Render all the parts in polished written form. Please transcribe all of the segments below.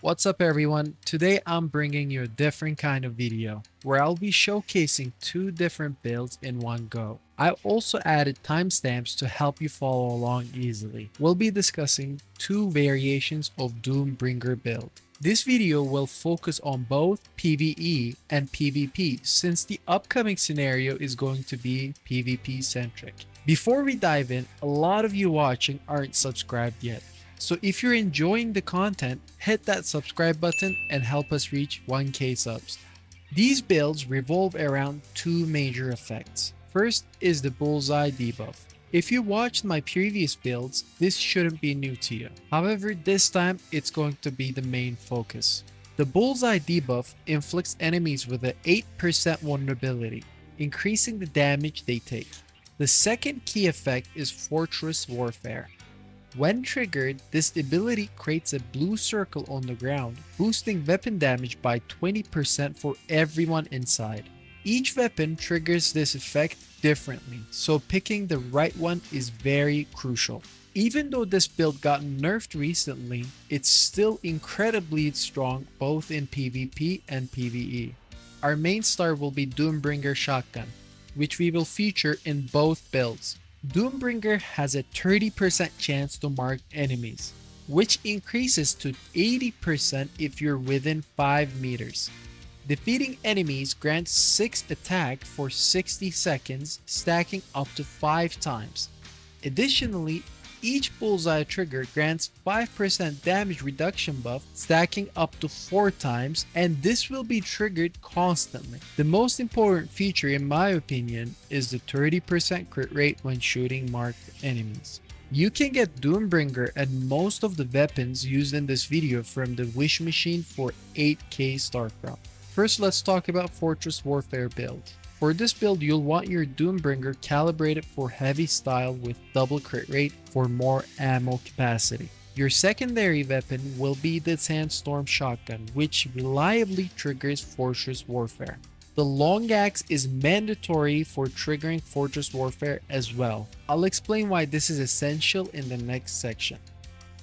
What's up everyone? Today I'm bringing you a different kind of video where I'll be showcasing two different builds in one go. I also added timestamps to help you follow along easily. We'll be discussing two variations of Doombringer build. This video will focus on both PvE and PvP since the upcoming scenario is going to be PvP centric. Before we dive in, a lot of you watching aren't subscribed yet. So if you're enjoying the content, hit that subscribe button and help us reach 1k subs. These builds revolve around two major effects. First is the bullseye debuff. If you watched my previous builds, this shouldn't be new to you. However, this time it's going to be the main focus. The bullseye debuff inflicts enemies with an 8% vulnerability, increasing the damage they take. The second key effect is Fortress Warfare. When triggered, this ability creates a blue circle on the ground, boosting weapon damage by 20% for everyone inside. Each weapon triggers this effect differently, so picking the right one is very crucial. Even though this build got nerfed recently, it's still incredibly strong both in PvP and PvE. Our main star will be Doombringer Shotgun, which we will feature in both builds. Doombringer has a 30% chance to mark enemies, which increases to 80% if you're within 5 meters. Defeating enemies grants 6 attack for 60 seconds, stacking up to 5 times. Additionally, each bullseye trigger grants 5% damage reduction buff, stacking up to 4 times, and this will be triggered constantly. The most important feature in my opinion is the 30% crit rate when shooting marked enemies. You can get Doombringer and most of the weapons used in this video from the Wish Machine for 8k StarCraft. First, let's talk about Fortress Warfare build. For this build, you'll want your Doombringer calibrated for heavy style with double crit rate for more ammo capacity. Your secondary weapon will be the Sandstorm Shotgun, which reliably triggers Fortress Warfare. The long axe is mandatory for triggering Fortress Warfare as well. I'll explain why this is essential in the next section.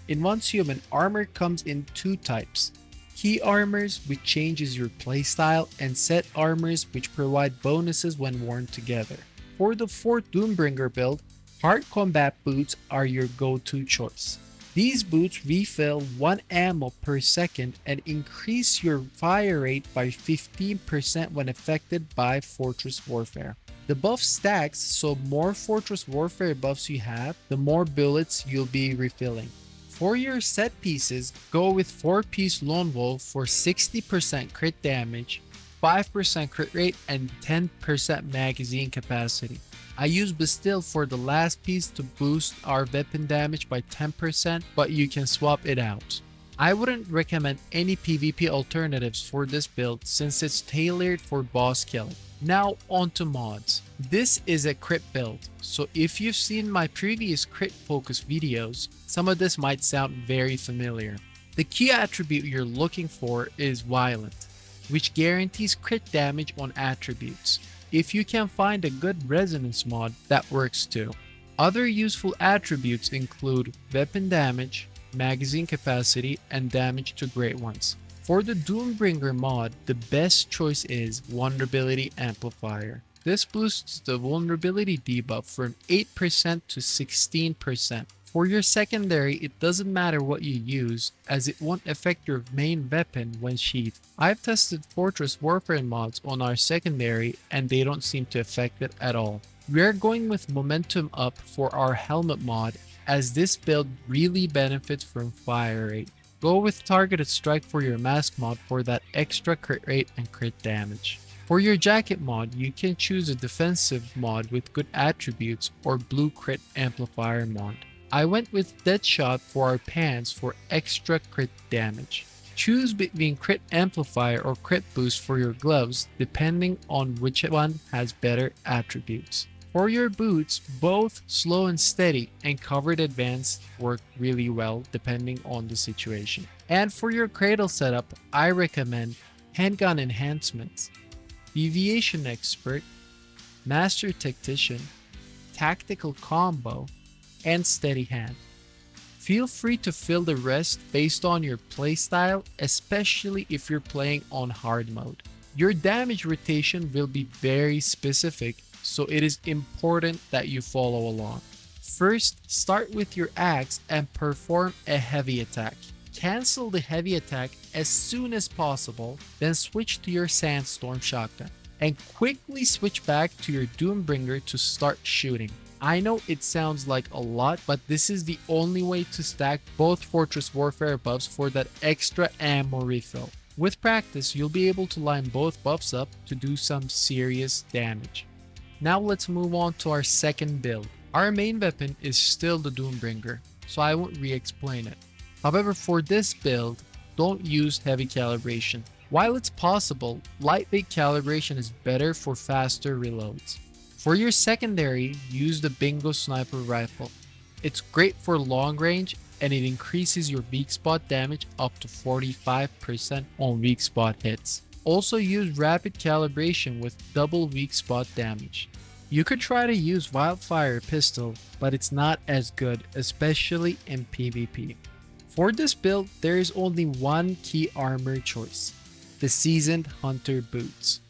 In Once Human, armor comes in two types. Key armors, which changes your playstyle, and set armors, which provide bonuses when worn together. For the fourth Doombringer build, hard combat boots are your go-to choice. These boots refill 1 ammo per second and increase your fire rate by 15% when affected by Fortress Warfare. The buff stacks, so more Fortress Warfare buffs you have, the more bullets you'll be refilling. For your set pieces, go with 4-piece Lone Wolf for 60% crit damage, 5% crit rate, and 10% magazine capacity. I use Bastille for the last piece to boost our weapon damage by 10%, but you can swap it out. I wouldn't recommend any PvP alternatives for this build since it's tailored for boss killing. Now onto mods. This is a crit build, so if you've seen my previous crit focus videos, some of this might sound very familiar. The key attribute you're looking for is Violent, which guarantees crit damage on attributes. If you can find a good resonance mod, that works too. Other useful attributes include weapon damage, magazine capacity, and damage to great ones. For the Doombringer mod, the best choice is Vulnerability Amplifier. This boosts the vulnerability debuff from 8% to 16%. For your secondary, it doesn't matter what you use, as it won't affect your main weapon when sheathed. I've tested Fortress Warfare mods on our secondary and they don't seem to affect it at all. We're going with Momentum Up for our helmet mod, as this build really benefits from fire rate. Go with Targeted Strike for your mask mod for that extra crit rate and crit damage. For your jacket mod, you can choose a defensive mod with good attributes or blue crit amplifier mod. I went with Deadshot for our pants for extra crit damage. Choose between crit amplifier or crit boost for your gloves depending on which one has better attributes. For your boots, both slow and steady and covered advanced work really well depending on the situation. And for your cradle setup, I recommend handgun enhancements, deviation expert, master tactician, tactical combo, and steady hand. Feel free to fill the rest based on your playstyle, especially if you're playing on hard mode. Your damage rotation will be very specific, so it is important that you follow along. First, start with your axe and perform a heavy attack. Cancel the heavy attack as soon as possible, then switch to your sandstorm shotgun, and quickly switch back to your Doombringer to start shooting. I know it sounds like a lot, but this is the only way to stack both Fortress Warfare buffs for that extra ammo refill. With practice, you'll be able to line both buffs up to do some serious damage. Now let's move on to our second build. Our main weapon is still the Doombringer, so I won't re-explain it. However, for this build, don't use heavy calibration. While it's possible, lightweight calibration is better for faster reloads. For your secondary, use the Bingo Sniper Rifle. It's great for long range and it increases your weak spot damage up to 45% on weak spot hits. Also use rapid calibration with double weak spot damage. You could try to use Wildfire Pistol, but it's not as good, especially in PvP. For this build, there is only one key armor choice: the Seasoned Hunter Boots.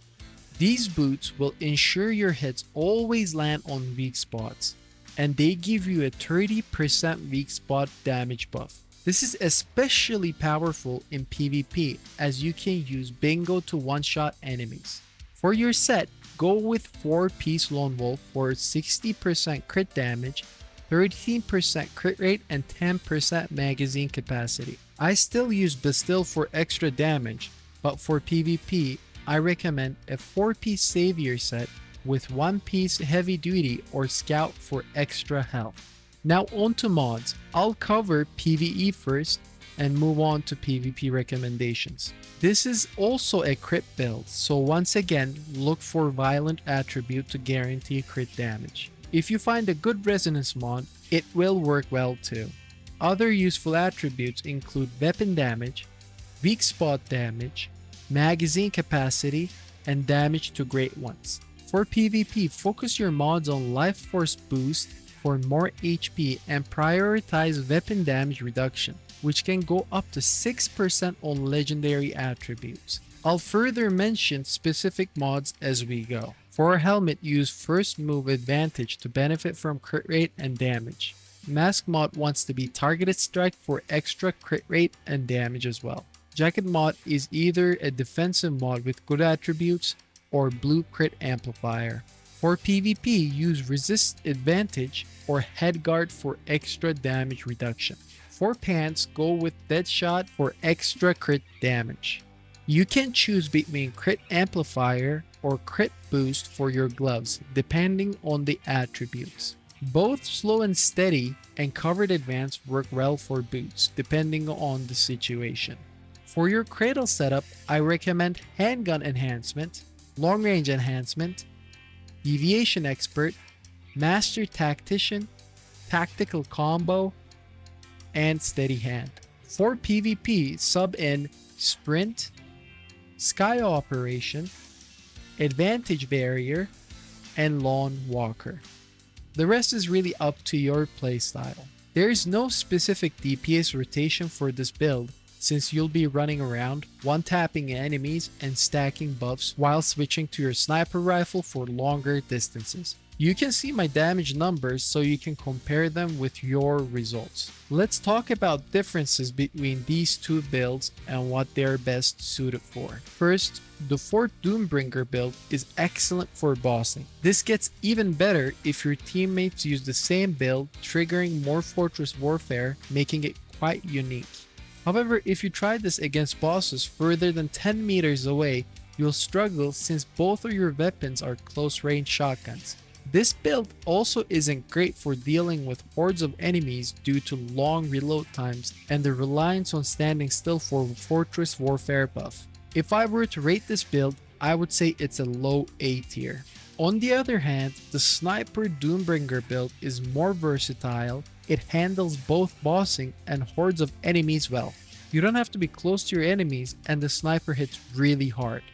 These boots will ensure your hits always land on weak spots, and they give you a 30% weak spot damage buff. This is especially powerful in PvP as you can use Bingo to one-shot enemies. For your set, go with 4-piece Lone Wolf for 60% crit damage, 13% crit rate, and 10% magazine capacity. I still use Bastille for extra damage, but for PvP, I recommend a 4-piece Savior set with 1-piece Heavy Duty or Scout for extra health. Now on to mods. I'll cover PvE first and move on to PvP recommendations. This is also a crit build, so once again, look for Violent attribute to guarantee crit damage. If you find a good Resonance mod, it will work well too. Other useful attributes include weapon damage, weak spot damage, magazine capacity, and damage to great ones. For PvP, focus your mods on Life Force boost for more HP and prioritize weapon damage reduction, which can go up to 6% on legendary attributes. I'll further mention specific mods as we go. For a helmet, use First Move Advantage to benefit from crit rate and damage. Mask mod wants to be Targeted Strike for extra crit rate and damage as well. Jacket mod is either a defensive mod with good attributes or blue crit amplifier. For PvP, use Resist Advantage or Headguard for extra damage reduction. For pants, go with Deadshot for extra crit damage. You can choose between Crit Amplifier or Crit Boost for your gloves, depending on the attributes. Both Slow and Steady and Covered Advance work well for boots, depending on the situation. For your Cradle setup, I recommend Handgun Enhancement, Long Range Enhancement, Deviation Expert, Master Tactician, Tactical Combo, and Steady Hand. For PvP, sub in Sprint, Sky Operation, Advantage Barrier, and Lawn Walker. The rest is really up to your playstyle. There is no specific DPS rotation for this build, since you'll be running around, one-tapping enemies and stacking buffs while switching to your sniper rifle for longer distances. You can see my damage numbers so you can compare them with your results. Let's talk about differences between these two builds and what they're best suited for. First, the Fort Doombringer build is excellent for bossing. This gets even better if your teammates use the same build, triggering more Fortress Warfare, making it quite unique. However, if you try this against bosses further than 10 meters away, you'll struggle since both of your weapons are close-range shotguns. This build also isn't great for dealing with hordes of enemies due to long reload times and the reliance on standing still for Fortress Warfare buff. If I were to rate this build, I would say it's a low A tier. On the other hand, the Sniper Doombringer build is more versatile. It handles both bossing and hordes of enemies well. You don't have to be close to your enemies and the sniper hits really hard.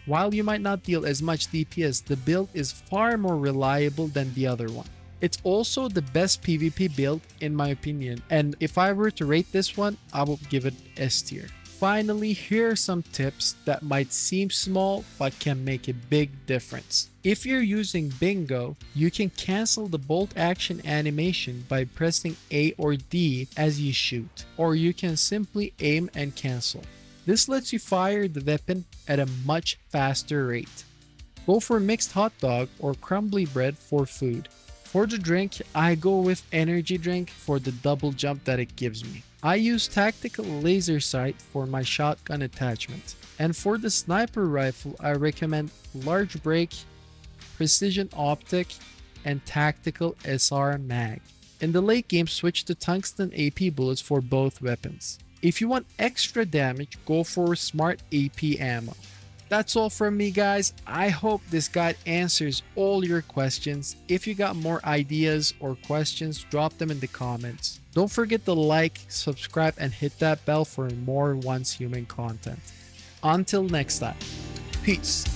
While you might not deal as much DPS, the build is far more reliable than the other one. It's also the best PvP build in my opinion, and if I were to rate this one, I would give it S tier. Finally, here are some tips that might seem small but can make a big difference. If you're using Bingo, you can cancel the bolt action animation by pressing A or D as you shoot, or you can simply aim and cancel. This lets you fire the weapon at a much faster rate. Go for mixed hot dog or crumbly bread for food. For the drink, I go with energy drink for the double jump that it gives me. I use tactical laser sight for my shotgun attachment. And for the sniper rifle, I recommend large break, precision optic, and tactical SR mag. In the late game, switch to tungsten AP bullets for both weapons. If you want extra damage, go for smart AP ammo. That's all from me, guys. I hope this guide answers all your questions. If you got more ideas or questions, drop them in the comments. Don't forget to like, subscribe, and hit that bell for more Once Human content. Until next time, peace.